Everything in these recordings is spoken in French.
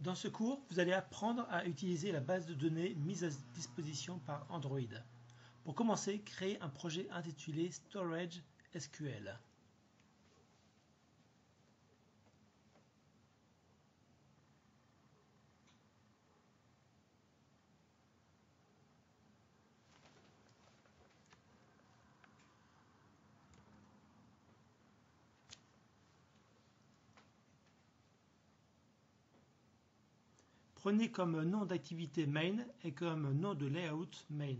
Dans ce cours, vous allez apprendre à utiliser la base de données mise à disposition par Android. Pour commencer, créez un projet intitulé Storage SQL. Prenez comme nom d'activité main et comme nom de layout main.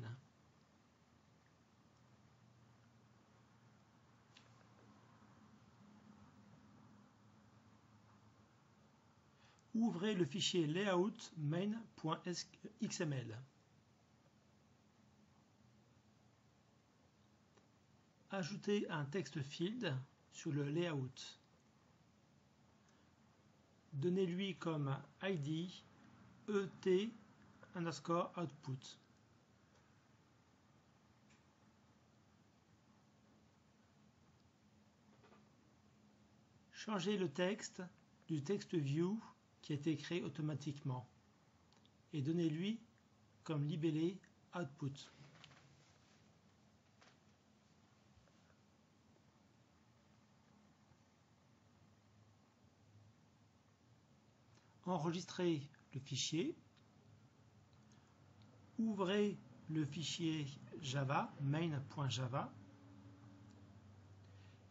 Ouvrez le fichier layout main.xml. Ajoutez un text field sur le layout. Donnez-lui comme ID ET_output. Changez le texte du text view qui a été créé automatiquement et donnez-lui comme libellé output. Enregistrez le fichier. Ouvrez le fichier Java, main.java.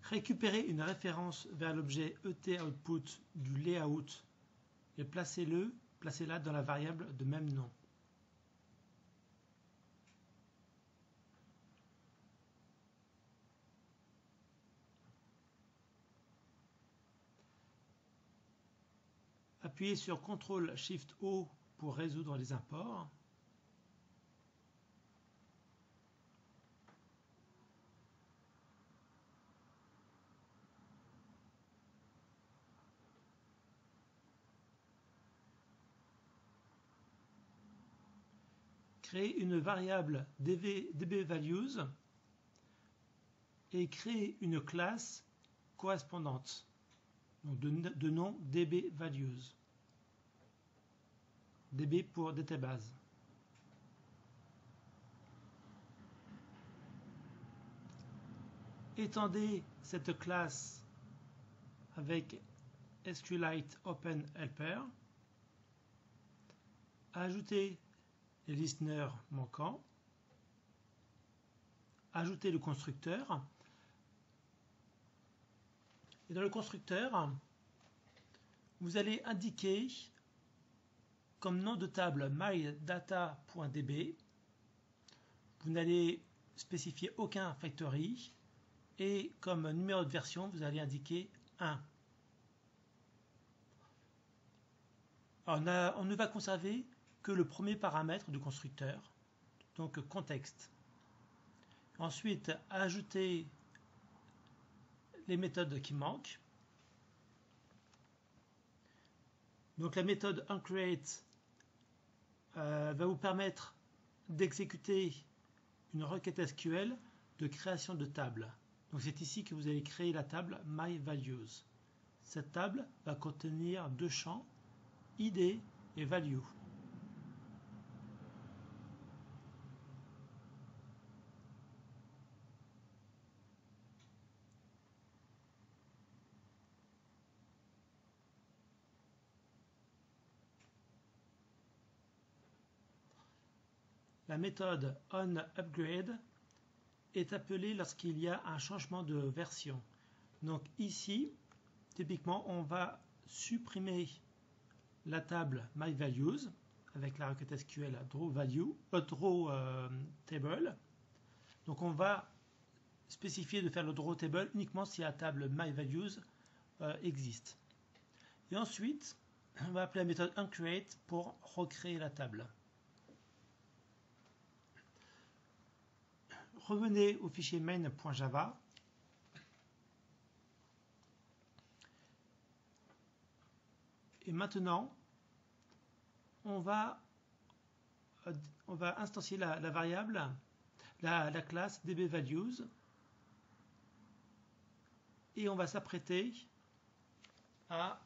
Récupérez une référence vers l'objet ET_output du layout et placez-la dans la variable de même nom. Appuyez sur CTRL-SHIFT-O pour résoudre les imports. Créez une variable dbValues et créez une classe correspondante, donc de nom dbValues. db pour database. Étendez cette classe avec SQLite Open Helper. Ajoutez les listeners manquants. Ajoutez le constructeur. Et dans le constructeur, vous allez indiquer comme nom de table mydata.db. Vous n'allez spécifier aucun factory. Et comme numéro de version, vous allez indiquer 1. Alors on ne va conserver que le premier paramètre du constructeur, donc contexte. Ensuite, ajoutez les méthodes qui manquent. Donc la méthode onCreate va vous permettre d'exécuter une requête SQL de création de table. Donc c'est ici que vous allez créer la table myValues. Cette table va contenir deux champs, ID et value. La méthode onUpgrade est appelée lorsqu'il y a un changement de version. Donc ici, typiquement, on va supprimer la table myValues avec la requête SQL drawTable. Donc on va spécifier de faire le drawTable uniquement si la table myValues existe. Et ensuite, on va appeler la méthode onCreate pour recréer la table. Revenez au fichier main.java. Et maintenant, on va instancier la variable, la classe dbValues, et on va s'apprêter à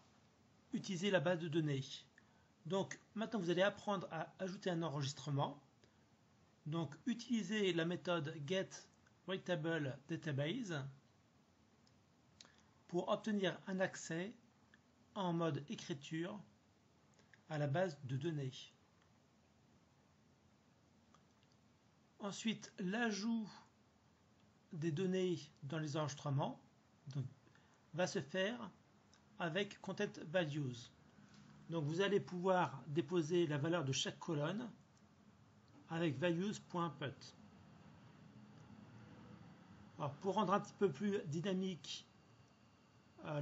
utiliser la base de données. Donc maintenant vous allez apprendre à ajouter un enregistrement. Donc utilisez la méthode getWritetableDatabase pour obtenir un accès en mode écriture à la base de données. Ensuite, l'ajout des données dans les enregistrements va se faire avec Content Values. Donc vous allez pouvoir déposer la valeur de chaque colonne avec values.put. Alors, pour rendre un petit peu plus dynamique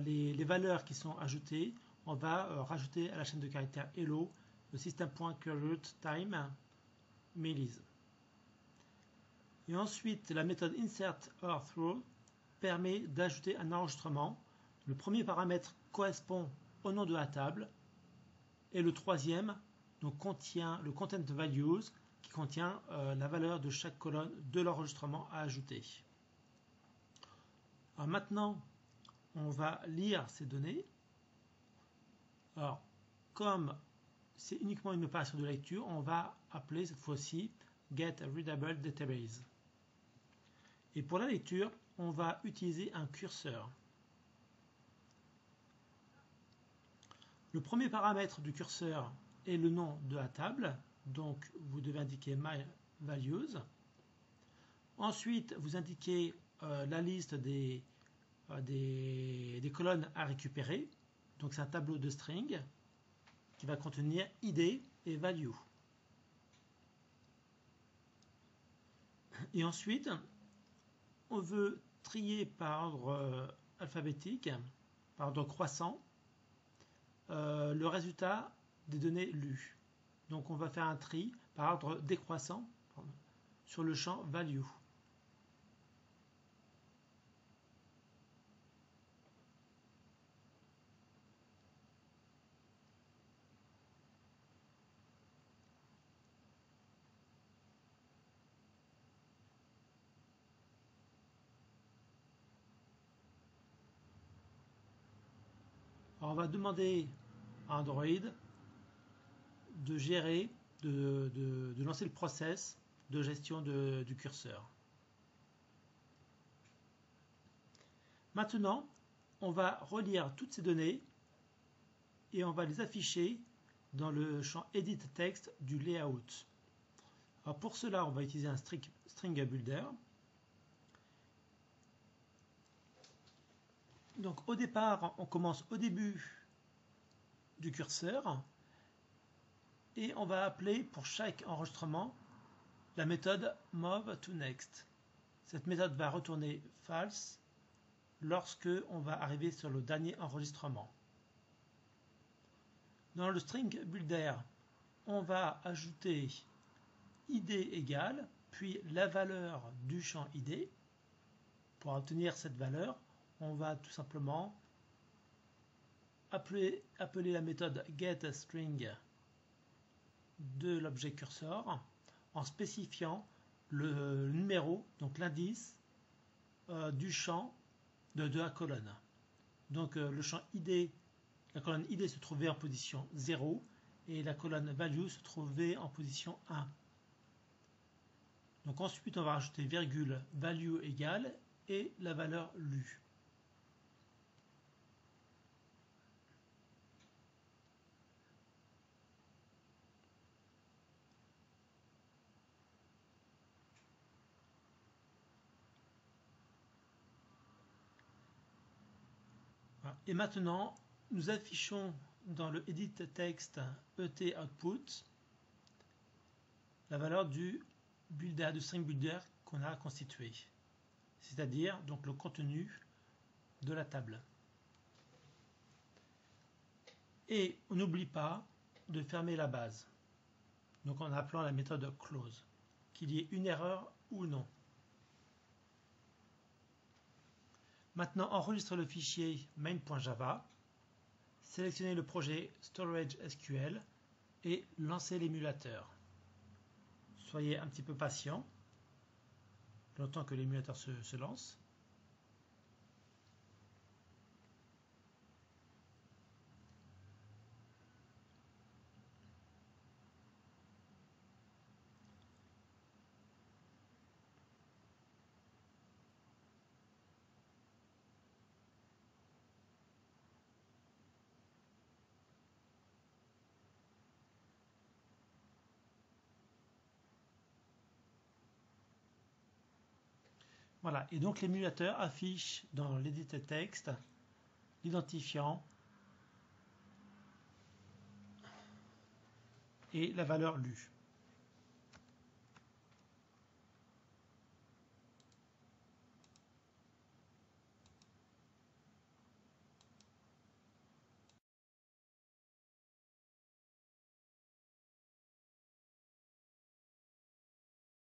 les valeurs qui sont ajoutées, on va rajouter à la chaîne de caractères hello le system.currentTime millis. Et ensuite, la méthode insertOrThrough permet d'ajouter un enregistrement. Le premier paramètre correspond au nom de la table et le troisième donc, contient le content values qui contient la valeur de chaque colonne de l'enregistrement à ajouter. Alors maintenant, on va lire ces données. Alors, comme c'est uniquement une opération de lecture, on va appeler cette fois-ci getReadableDatabase. Et pour la lecture, on va utiliser un curseur. Le premier paramètre du curseur est le nom de la table, donc vous devez indiquer myValues. Ensuite, vous indiquez la liste des colonnes à récupérer. Donc c'est un tableau de string qui va contenir id et value. Et ensuite, on veut trier par ordre alphabétique, par ordre croissant, le résultat des données lues. Donc on va faire un tri par ordre décroissant sur le champ value. Alors on va demander à Android de gérer, de lancer le process de gestion du curseur. Maintenant, on va relire toutes ces données et on va les afficher dans le champ Edit Text du layout. Alors pour cela, on va utiliser un string builder. Donc au départ, on commence au début du curseur et on va appeler pour chaque enregistrement la méthode moveToNext. Cette méthode va retourner false lorsque on va arriver sur le dernier enregistrement. Dans le string builder, on va ajouter id égale, puis la valeur du champ id. Pour obtenir cette valeur, on va tout simplement appeler la méthode getString de l'objet cursor en spécifiant le numéro, donc l'indice du champ de la colonne. Donc le champ id, la colonne id se trouvait en position 0 et la colonne value se trouvait en position 1. Donc ensuite on va rajouter virgule value égale et la valeur lue. Et maintenant, nous affichons dans le Edit Text ET Output la valeur du builder, du string builder qu'on a constitué, c'est-à-dire donc le contenu de la table. Et on n'oublie pas de fermer la base, donc en appelant la méthode close, qu'il y ait une erreur ou non. Maintenant, enregistre le fichier main.java, sélectionnez le projet Storage SQL et lancez l'émulateur. Soyez un petit peu patient, le temps que l'émulateur se lance. Voilà, et donc l'émulateur affiche dans l'éditeur texte l'identifiant et la valeur lue.